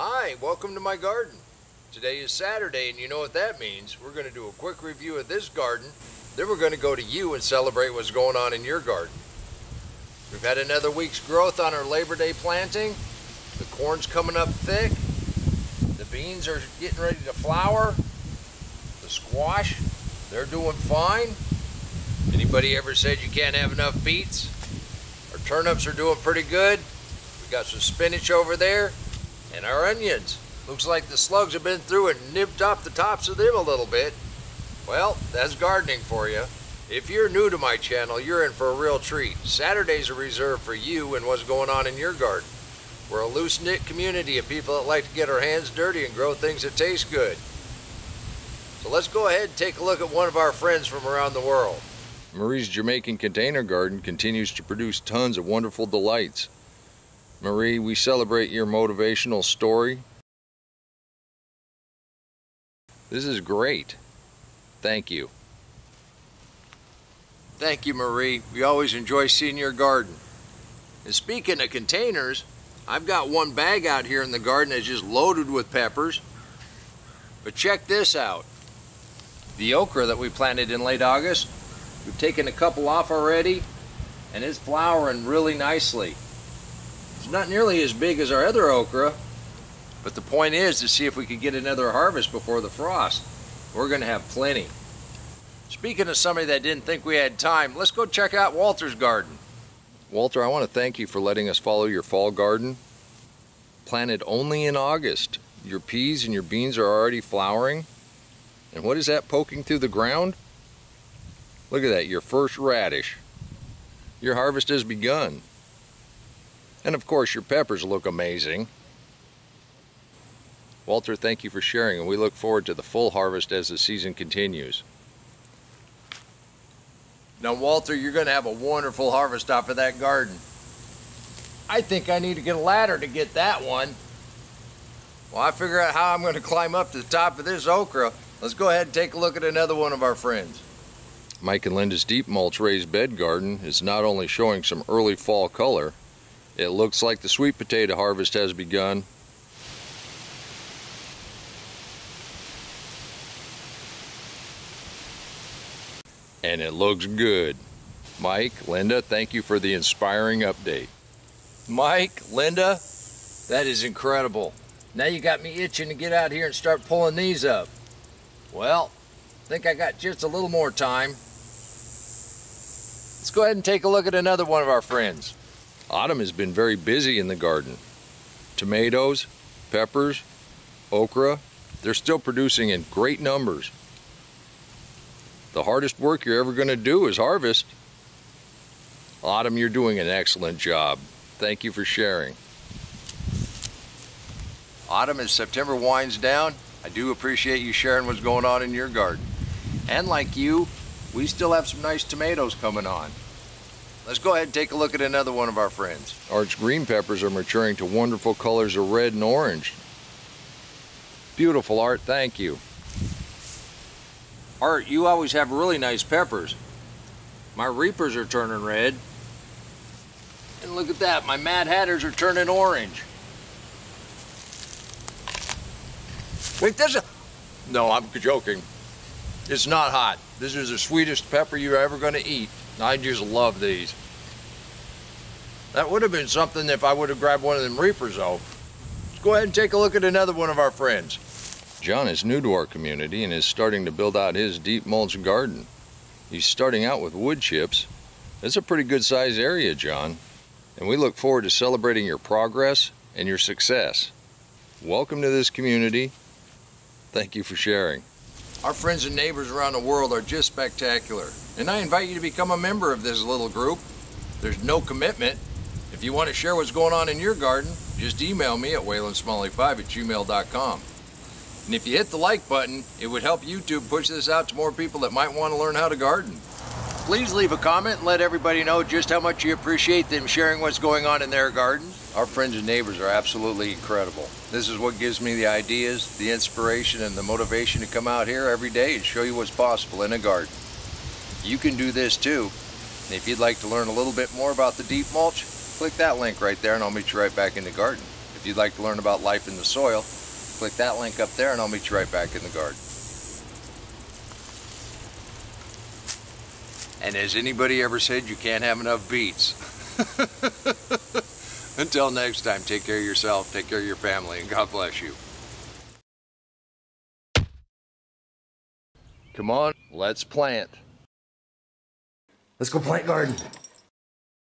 Hi, welcome to my garden. Today is Saturday and you know what that means. We're going to do a quick review of this garden, then we're going to go to you and celebrate what's going on in your garden. We've had another week's growth on our Labor Day planting. The corn's coming up thick. The beans are getting ready to flower. The squash, they're doing fine. Anybody ever said you can't have enough beets? Our turnips are doing pretty good. We got some spinach over there. And our onions. Looks like the slugs have been through and nipped off the tops of them a little bit. Well, that's gardening for you. If you're new to my channel, you're in for a real treat. Saturdays are reserved for you and what's going on in your garden. We're a loose-knit community of people that like to get our hands dirty and grow things that taste good. So let's go ahead and take a look at one of our friends from around the world. Marie's Jamaican container garden continues to produce tons of wonderful delights. Marie, we celebrate your motivational story. This is great. Thank you. Thank you, Marie. We always enjoy seeing your garden. And speaking of containers, I've got one bag out here in the garden that's just loaded with peppers. But check this out. The okra that we planted in late August, we've taken a couple off already, and it's flowering really nicely. It's not nearly as big as our other okra, but the point is to see if we could get another harvest before the frost. We're going to have plenty. Speaking of somebody that didn't think we had time, let's go check out Walter's garden. Walter, I want to thank you for letting us follow your fall garden. Planted only in August. Your peas and your beans are already flowering. And what is that poking through the ground? Look at that, your first radish. Your harvest has begun. And of course, your peppers look amazing. Walter, thank you for sharing, and we look forward to the full harvest as the season continues. Now, Walter, you're going to have a wonderful harvest off of that garden. I think I need to get a ladder to get that one. Well, I figure out how I'm going to climb up to the top of this okra. Let's go ahead and take a look at another one of our friends. Mike and Linda's deep mulch raised bed garden is not only showing some early fall color, it looks like the sweet potato harvest has begun. And it looks good. Mike, Linda, thank you for the inspiring update. Mike, Linda, that is incredible. Now you got me itching to get out here and start pulling these up. Well, I think I got just a little more time. Let's go ahead and take a look at another one of our friends. Autumn has been very busy in the garden. Tomatoes, peppers, okra, they're still producing in great numbers. The hardest work you're ever going to do is harvest. Autumn, you're doing an excellent job. Thank you for sharing. Autumn, as September winds down, I do appreciate you sharing what's going on in your garden. And like you, we still have some nice tomatoes coming on. Let's go ahead and take a look at another one of our friends. Art's green peppers are maturing to wonderful colors of red and orange. Beautiful, Art, thank you. Art, you always have really nice peppers. My reapers are turning red. And look at that, my Mad Hatters are turning orange. Wait, no, I'm joking. It's not hot. This is the sweetest pepper you're ever going to eat. I just love these. That would have been something if I would have grabbed one of them reapers though. Let's go ahead and take a look at another one of our friends. John is new to our community and is starting to build out his deep mulch garden. He's starting out with wood chips. It's a pretty good sized area, John. And we look forward to celebrating your progress and your success. Welcome to this community. Thank you for sharing. Our friends and neighbors around the world are just spectacular, and I invite you to become a member of this little group. There's no commitment. If you want to share what's going on in your garden, just email me at waylandsmalley5@gmail.com. And if you hit the like button, it would help YouTube push this out to more people that might want to learn how to garden. Please leave a comment and let everybody know just how much you appreciate them sharing what's going on in their garden. Our friends and neighbors are absolutely incredible. This is what gives me the ideas, the inspiration, and the motivation to come out here every day and show you what's possible in a garden. You can do this too. And if you'd like to learn a little bit more about the deep mulch, click that link right there and I'll meet you right back in the garden. If you'd like to learn about life in the soil, click that link up there and I'll meet you right back in the garden. And has anybody ever said you can't have enough beets? Until next time, take care of yourself, take care of your family, and God bless you. Come on, let's plant. Let's go plant garden.